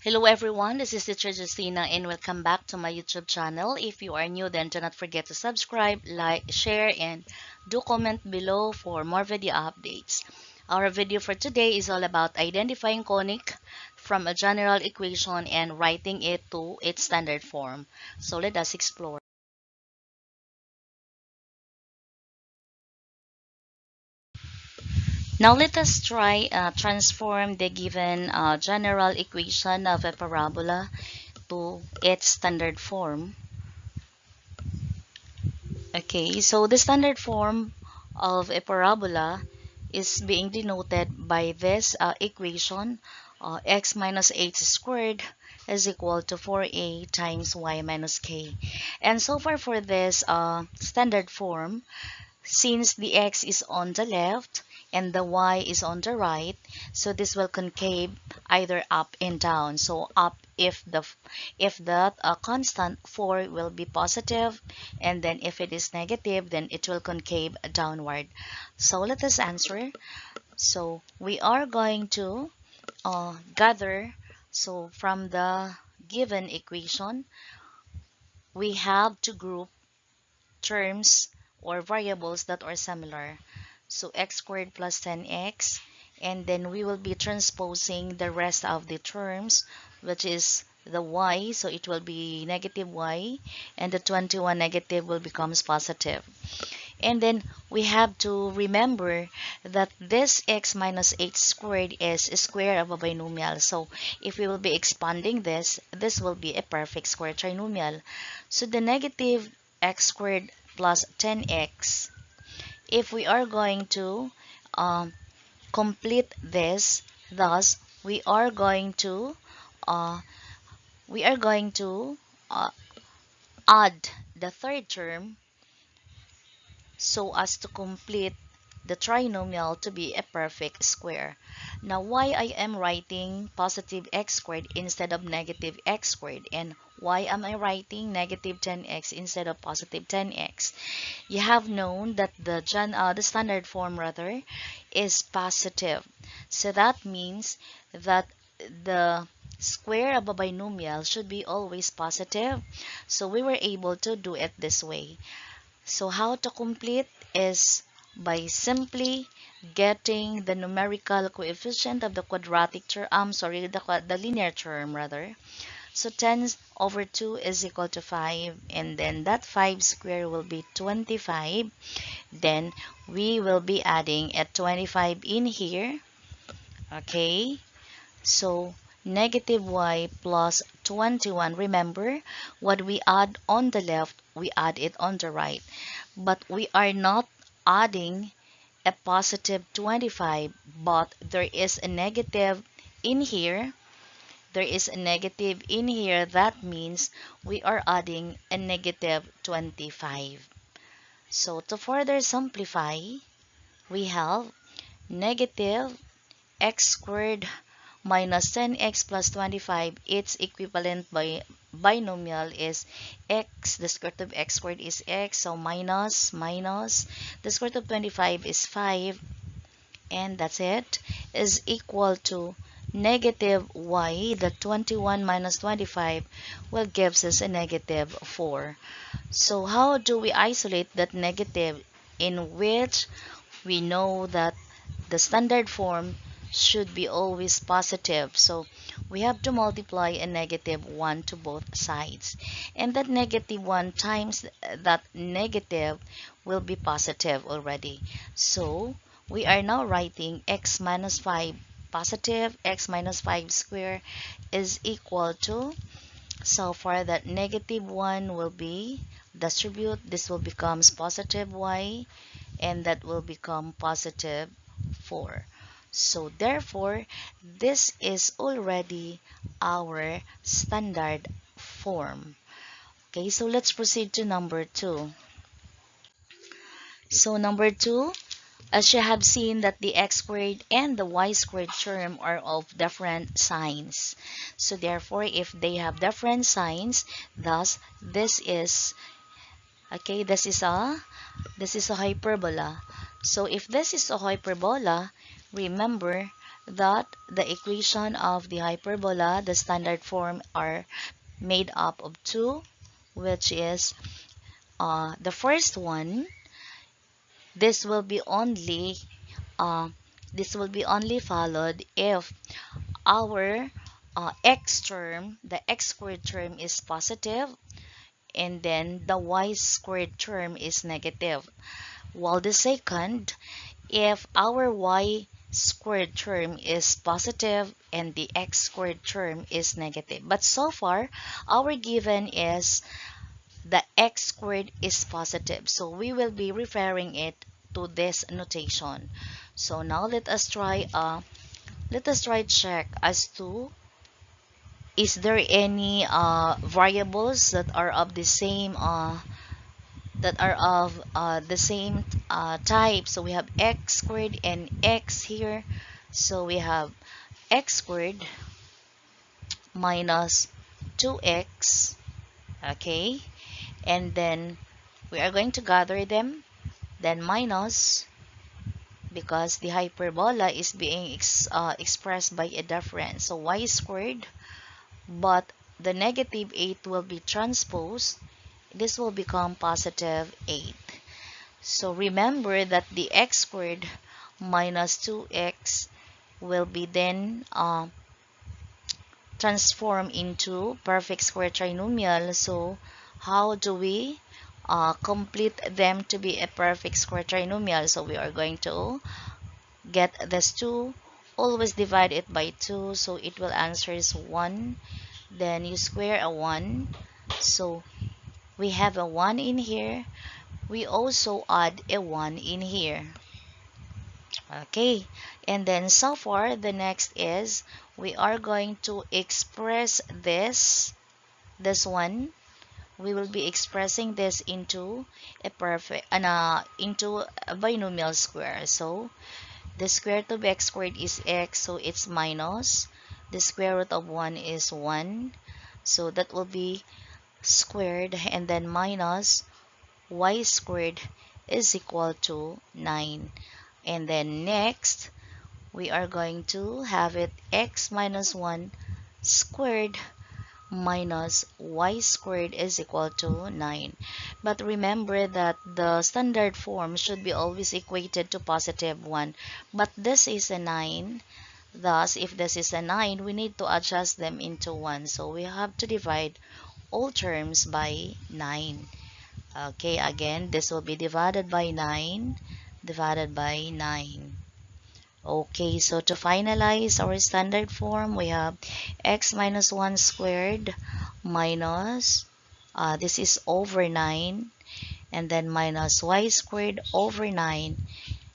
Hello everyone, this is Teacher Justina and welcome back to my YouTube channel. If you are new, then do not forget to subscribe, like, share, and do comment below for more video updates. Our video for today is all about identifying conic from a general equation and writing it to its standard form. So let us explore. Now let us try transform the given general equation of a parabola to its standard form. Okay, so the standard form of a parabola is being denoted by this equation, x minus h squared is equal to 4a times y minus k. And so far for this standard form, since the x is on the left and the y is on the right, so this will concave either up and down. So up if the constant 4 will be positive, and then if it is negative, then it will concave downward. So let us answer. So we are going to gather. So from the given equation, we have to group terms or variables that are similar. So x squared plus 10x, and then we will be transposing the rest of the terms, which is the y, so it will be negative y, and the 21 negative will becomes positive. And then we have to remember that this x minus h squared is a square of a binomial. So if we will be expanding this, this will be a perfect square trinomial. So the negative x squared plus 10x, if we are going to um, complete this, thus uh, we are going to uh, add the third term so as to complete the trinomial to be a perfect square. Now, why I am writing positive x squared instead of negative x squared, and why am I writing negative 10x instead of positive 10x? You have known that the standard form rather is positive. So that means that the square of a binomial should be always positive. So we were able to do it this way. So how to complete is by simply getting the numerical coefficient of the quadratic term, the linear term rather. So 10 over 2 is equal to 5, and then that 5 square will be 25. Then we will be adding a 25 in here. Okay, so negative y plus 21. Remember, what we add on the left, we add it on the right. But we are not adding a positive 25, but there is a negative in here. There is a negative in here. That means we are adding a negative 25. So to further simplify, we have negative x squared minus 10x plus 25. Its equivalent by binomial is x. The square root of x squared is x, so minus the square root of 25 is 5, and that's it, is equal to negative y. The 21 minus 25 will gives us a negative 4. So how do we isolate that negative, in which we know that the standard form should be always positive? So we have to multiply a negative 1 to both sides. And that negative 1 times that negative will be positive already. So we are now writing x minus 5 positive, x minus 5 square is equal to, so for that negative 1 will be distribute, this will becomes positive y, and that will become positive 4. So therefore, this is already our standard form. Okay, so let's proceed to number 2. So number 2, as you have seen that the x squared and the y squared term are of different signs. So therefore, if they have different signs, thus this is, okay, this is a hyperbola. So if this is a hyperbola, remember that the equation of the hyperbola, the standard form, are made up of two, which is the first one. This will be only uh, this will be only followed if our x term, the x squared term, is positive, and then the y squared term is negative. While the second, if our y squared term is positive and the x squared term is negative. But so far, our given is the x squared is positive. So we will be referring it to this notation. So now let us try check as to, is there any variables that are of the same type. So we have x squared and x here. So we have x squared minus 2x, okay? And then we are going to gather them, then minus, because the hyperbola is being expressed by a difference. So y squared, but the negative 8 will be transposed. This will become positive 8. So remember that the x squared minus 2x will be then transformed into perfect square trinomial. So how do we complete them to be a perfect square trinomial? So we are going to get this 2, always divide it by 2, so it will answer is 1. Then you square a 1, so we have a 1 in here. We also add a 1 in here. Okay, and then so far the next is we are going to express this one. We will be expressing this into a into a binomial square. So the square root of x squared is x, so it's minus. The square root of 1 is 1, so that will be squared, and then minus y squared is equal to 9. And then next, we are going to have it x minus 1 squared minus y squared is equal to 9. But remember that the standard form should be always equated to positive 1. But this is a 9. Thus, if this is a 9, we need to adjust them into 1. So we have to divide all terms by 9. Okay, again, this will be divided by 9, divided by 9. Okay, so to finalize our standard form, we have x minus 1 squared minus, this is over 9, and then minus y squared over 9,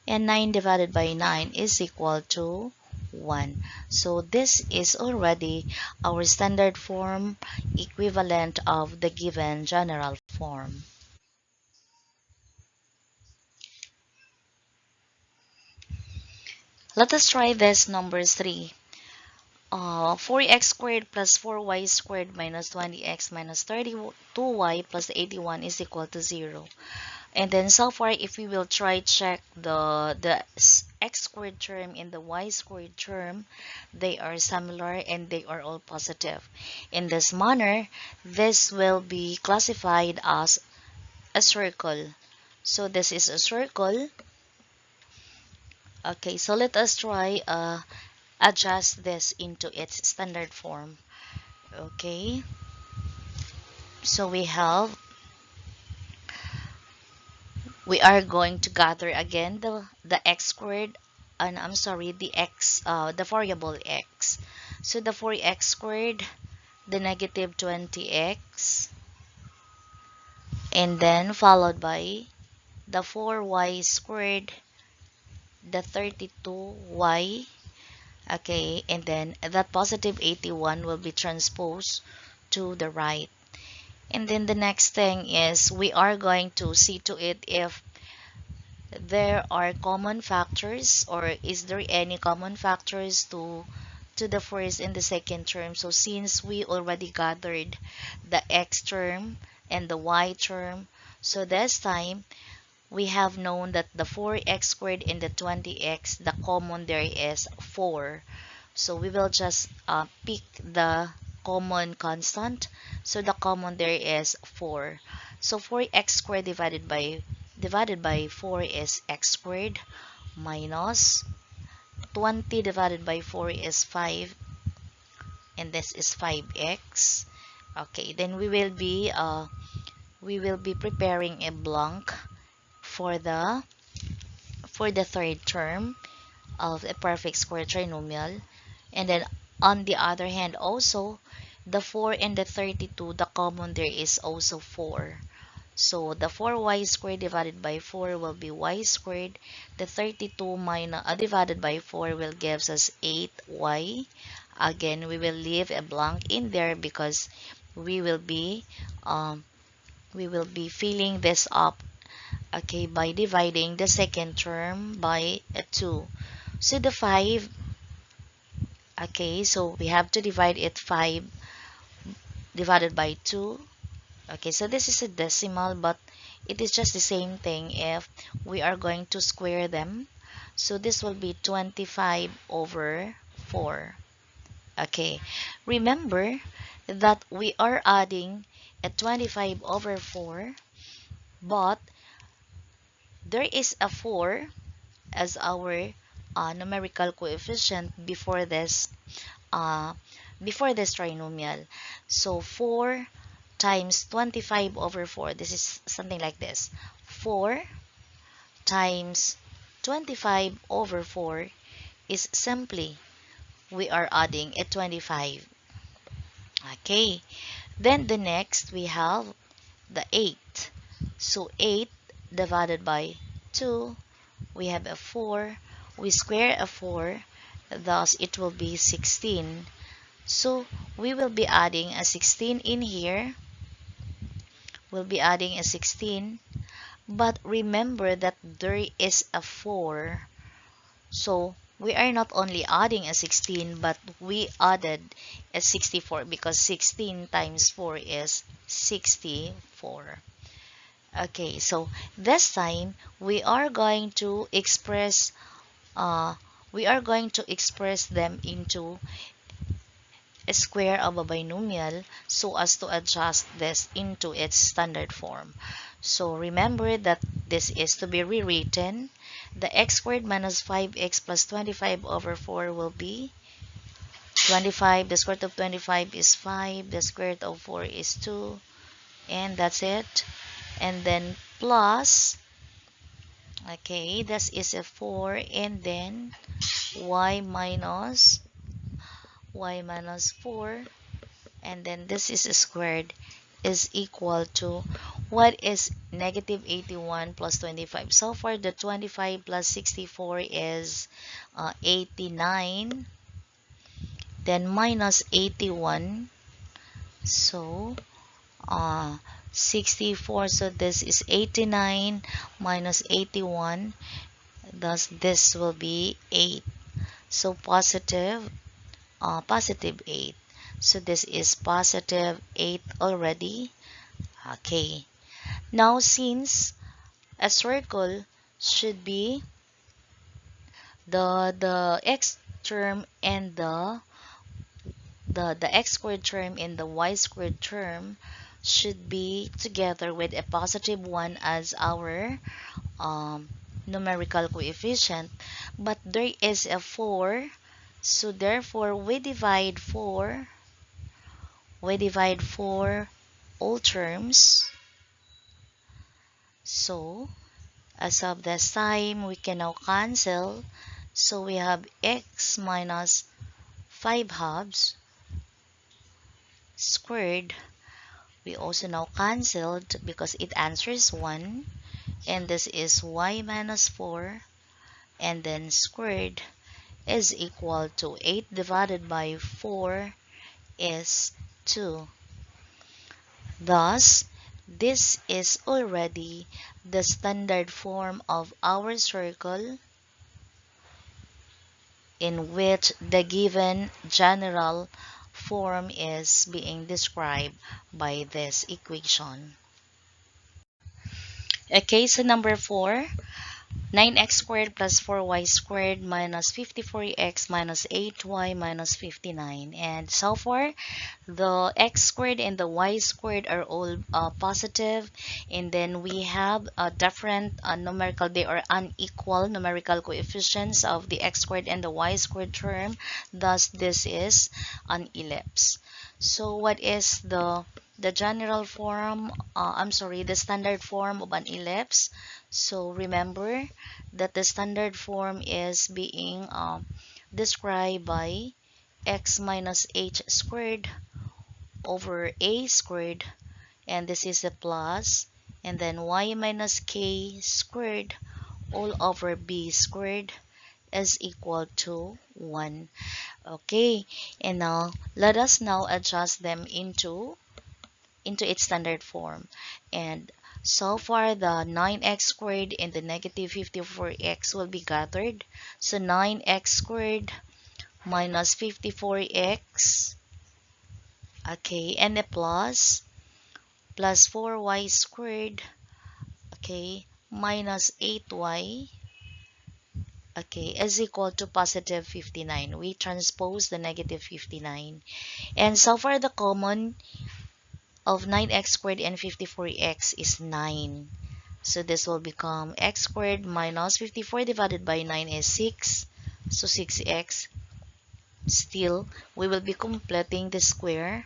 and 9 divided by 9 is equal to 1. So this is already our standard form equivalent of the given general form. Let us try this number 3. 4x squared plus 4y squared minus 20x minus 32y plus 81 is equal to 0. And then so far, if we will try check the x squared term and the y squared term, they are similar and they are all positive. In this manner, this will be classified as a circle. So this is a circle. Okay, so let us try adjust this into its standard form. Okay, so we are going to gather again the x squared, and I'm sorry, the variable x. So the 4x squared, the negative 20x, and then followed by the 4y squared, the 32y. Okay, and then that positive 81 will be transposed to the right. And then the next thing is we are going to see to it if there are common factors, or is there any common factors to the first and the second term. So since we already gathered the x term and the y term, so this time we have known that the 4x squared and the 20x, the common there is 4. So we will just pick the common constant. So the common there is 4. So 4x squared divided by 4 is x squared, minus 20 divided by 4 is 5, and this is 5x. Okay, then we will be preparing a blank for the third term of a perfect square trinomial. And then on the other hand also, the 4 and the 32, the common there is also 4. So the 4y squared divided by 4 will be y squared. The 32 divided by 4 will gives us 8y. Again, we will leave a blank in there because we will be um, we will be filling this up, okay, by dividing the second term by 2. So the 5, okay, so we have to divide it 5 divided by 2. Okay, so this is a decimal, but it is just the same thing if we are going to square them. So this will be 25 over 4. Okay, remember that we are adding a 25 over 4, but there is a 4 as our numerical coefficient uh, before this trinomial. So 4 times 25 over 4, this is something like this. 4 times 25 over 4 is simply we are adding a 25. Okay, then the next we have the 8. So 8 divided by 2, we have a 4. We square a 4, thus it will be 16. So we will be adding a 16 in here. We'll be adding a 16. But remember that there is a 4. So we are not only adding a 16, but we added a 64 because 16 times 4 is 64. Okay, so this time we are going to express uh, them into a square of a binomial so as to adjust this into its standard form. So remember that this is to be rewritten. The x squared minus 5x plus 25 over 4 will be 25. The square root of 25 is 5. The square root of 4 is 2. And that's it. And then plus, okay, this is a 4. And then y minus 4, and then this is squared is equal to what is negative 81 plus 25. So far the 25 plus 64 is 89, then minus 81, so 64, so this is 89 minus 81, thus this will be 8. So positive 8. So this is positive 8 already. Okay. Now since a circle should be the x term and the x squared term and the y squared term should be together with a positive 1 as our numerical coefficient, but there is a 4, so therefore we divide 4 all terms. So as of this time we can now cancel, so we have x minus 5 halves squared. We also now cancelled because it answers 1, and this is y minus 4, and then squared is equal to 8 divided by 4 is 2. Thus, this is already the standard form of our circle in which the given general form is being described by this equation. Okay, so number 4. 9x squared plus 4y squared minus 54x minus 8y minus 59. And so far, the x squared and the y squared are all positive. And then we have a different numerical, they are unequal numerical coefficients of the x squared and the y squared term. Thus, this is an ellipse. So what is the general form, the standard form of an ellipse? So remember that the standard form is being described by x minus h squared over a squared, and this is a plus, and then y minus k squared all over b squared is equal to 1. Okay, and now let us now adjust them into its standard form. And so far, the 9x squared and the negative 54x will be gathered. So 9x squared minus 54x, okay, and a plus 4y squared, okay, minus 8y, okay, is equal to positive 59. We transpose the negative 59. And so far, the common of 9x squared and 54x is 9. So this will become x squared minus 54 divided by 9 is 6. So 6x. Still, we will be completing the square,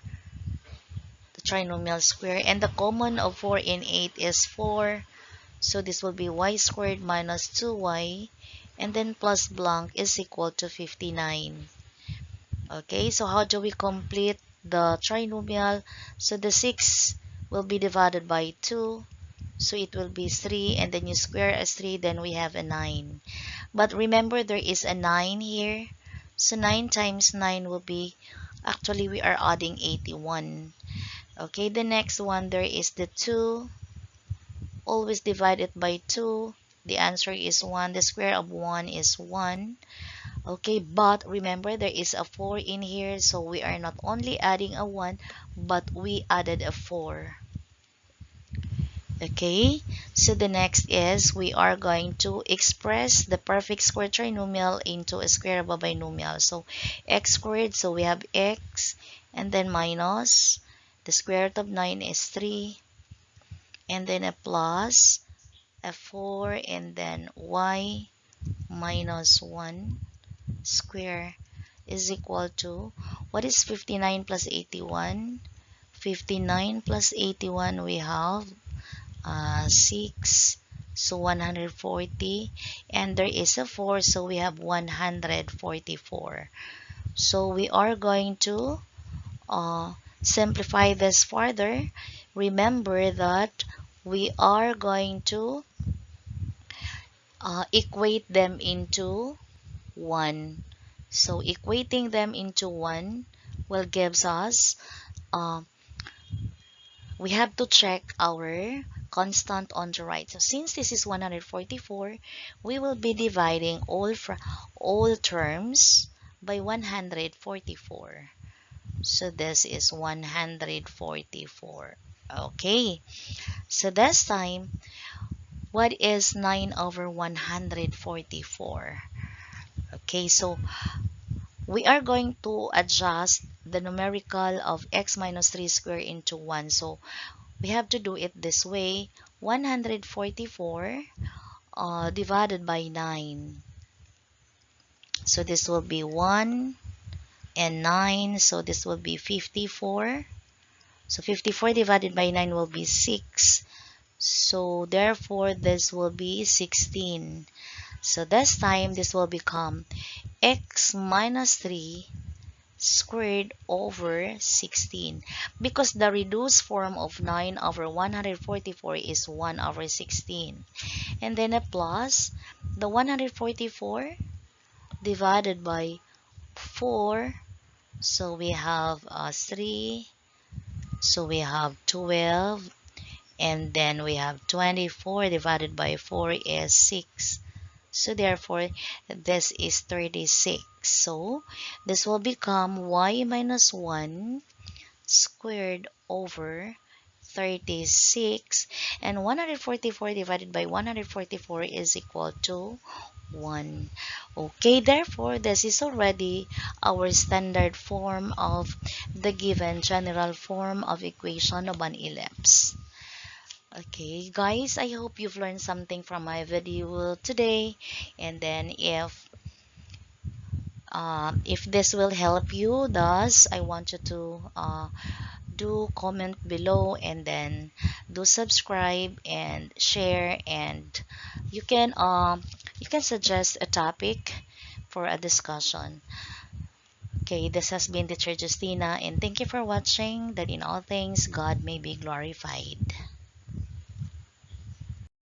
the trinomial square. And the common of 4 and 8 is 4. So this will be y squared minus 2y. And then plus blank is equal to 59. Okay, so how do we complete the trinomial? So the 6 will be divided by 2. So it will be 3, and then you square as 3, then we have a 9. But remember, there is a 9 here. So 9 times 9 will be, actually we are adding 81. Okay, the next one, there is the 2. Always divide it by 2. The answer is 1. The square of 1 is 1. Okay, but remember, there is a 4 in here. So we are not only adding a 1, but we added a 4. Okay, so the next is we are going to express the perfect square trinomial into a square of a binomial. So x squared, so we have x, and then minus, the square root of 9 is 3, and then a plus, a 4, and then y minus 1 square is equal to, what is 59 plus 81? 59 plus 81, we have 6, so 140, and there is a 4, so we have 144. So we are going to simplify this further. Remember that we are going to equate them into 1. So equating them into 1 will gives us, we have to check our constant on the right. So since this is 144, we will be dividing all terms by 144. So this is 144. Okay, so this time, what is 9 over 144? Okay, so we are going to adjust the numerical of x minus 3 squared into 1. So we have to do it this way. 144 divided by 9. So this will be 1 and 9. So this will be 54. So 54 divided by 9 will be 6. So therefore, this will be 16. So this time, this will become x minus 3 squared over 16, because the reduced form of 9 over 144 is 1 over 16, and then a plus the 144 divided by 4, so we have 3, so we have 12, and then we have 24 divided by 4 is 6. So therefore, this is 36. So this will become y minus 1 squared over 36, and 144 divided by 144 is equal to 1. Okay, therefore, this is already our standard form of the given general form of equation of an ellipse. Okay, guys, I hope you've learned something from my video today. And then if this will help you, thus, I want you to do comment below, and then do subscribe and share, and you can suggest a topic for a discussion. Okay, this has been Teacher Justina, and thank you for watching. That in all things God may be glorified.